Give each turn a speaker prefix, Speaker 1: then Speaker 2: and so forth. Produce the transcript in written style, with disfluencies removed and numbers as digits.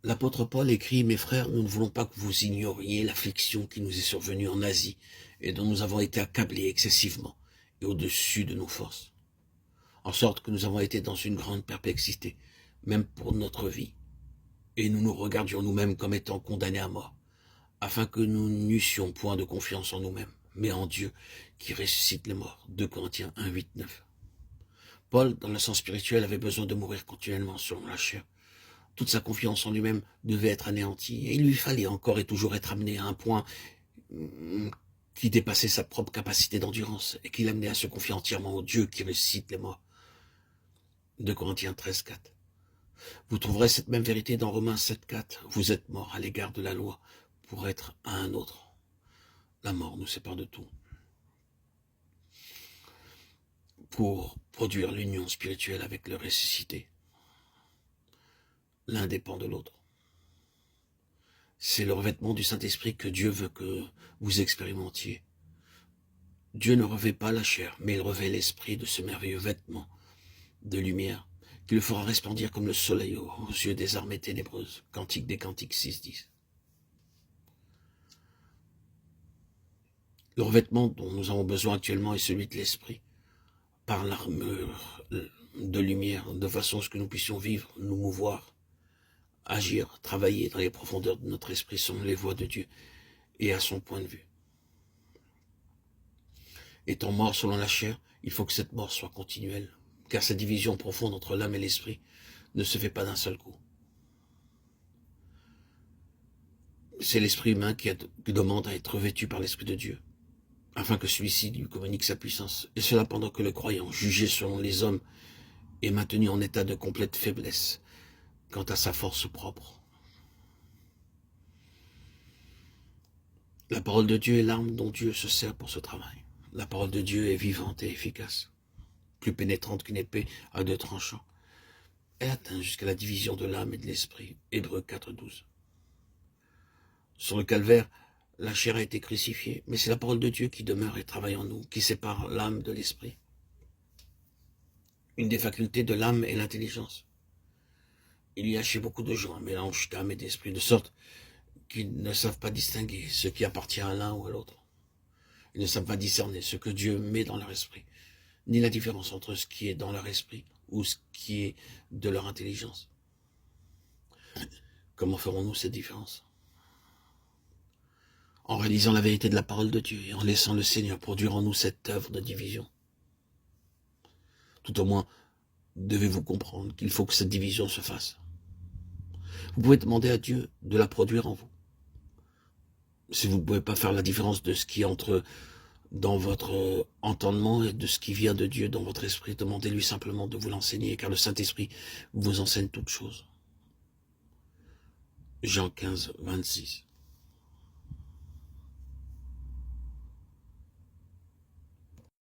Speaker 1: L'apôtre Paul écrit: « Mes frères, nous ne voulons pas que vous ignoriez l'affliction qui nous est survenue en Asie et dont nous avons été accablés excessivement et au-dessus de nos forces, en sorte que nous avons été dans une grande perplexité, même pour notre vie, et nous nous regardions nous-mêmes comme étant condamnés à mort, afin que nous n'eussions point de confiance en nous-mêmes, mais en Dieu qui ressuscite les morts. » 2 Corinthiens 1, 8, 9. Paul, dans le sens spirituel, avait besoin de mourir continuellement selon la chair. Toute sa confiance en lui-même devait être anéantie, et il lui fallait encore et toujours être amené à un point qui dépassait sa propre capacité d'endurance et qui l'amenait à se confier entièrement au Dieu qui ressuscite les morts. 2 Corinthiens 13, 4. Vous trouverez cette même vérité dans Romains 7, 4. Vous êtes morts à l'égard de la loi pour être à un autre. La mort nous sépare de tout. Pour produire l'union spirituelle avec le ressuscité. L'un dépend de l'autre. C'est le revêtement du Saint-Esprit que Dieu veut que vous expérimentiez. Dieu ne revêt pas la chair, mais il revêt l'esprit de ce merveilleux vêtement de lumière qui le fera resplendir comme le soleil aux yeux des armées ténébreuses. Cantique des Cantiques 6, 10. Le revêtement dont nous avons besoin actuellement est celui de l'esprit, par l'armure de lumière, de façon à ce que nous puissions vivre, nous mouvoir, agir, travailler dans les profondeurs de notre esprit selon les voies de Dieu et à son point de vue. Étant mort selon la chair, il faut que cette mort soit continuelle, car cette division profonde entre l'âme et l'esprit ne se fait pas d'un seul coup. C'est l'esprit humain qui demande à être revêtu par l'Esprit de Dieu, afin que celui-ci lui communique sa puissance, et cela pendant que le croyant, jugé selon les hommes, est maintenu en état de complète faiblesse quant à sa force propre. La parole de Dieu est l'arme dont Dieu se sert pour ce travail. La parole de Dieu est vivante et efficace, plus pénétrante qu'une épée à 2 tranchants. Elle atteint jusqu'à la division de l'âme et de l'esprit. Hébreux 4, 12. Sur le calvaire, la chair a été crucifiée, mais c'est la parole de Dieu qui demeure et travaille en nous, qui sépare l'âme de l'esprit. Une des facultés de l'âme est l'intelligence. Il y a chez beaucoup de gens un mélange d'âme et d'esprit, de sorte qu'ils ne savent pas distinguer ce qui appartient à l'un ou à l'autre. Ils ne savent pas discerner ce que Dieu met dans leur esprit, ni la différence entre ce qui est dans leur esprit ou ce qui est de leur intelligence. Comment ferons-nous cette différence? En réalisant la vérité de la parole de Dieu et en laissant le Seigneur produire en nous cette œuvre de division. Tout au moins, devez-vous comprendre qu'il faut que cette division se fasse. Vous pouvez demander à Dieu de la produire en vous. Si vous ne pouvez pas faire la différence de ce qui entre dans votre entendement et de ce qui vient de Dieu dans votre esprit, demandez-lui simplement de vous l'enseigner, car le Saint-Esprit vous enseigne toutes choses. Jean 15, 26.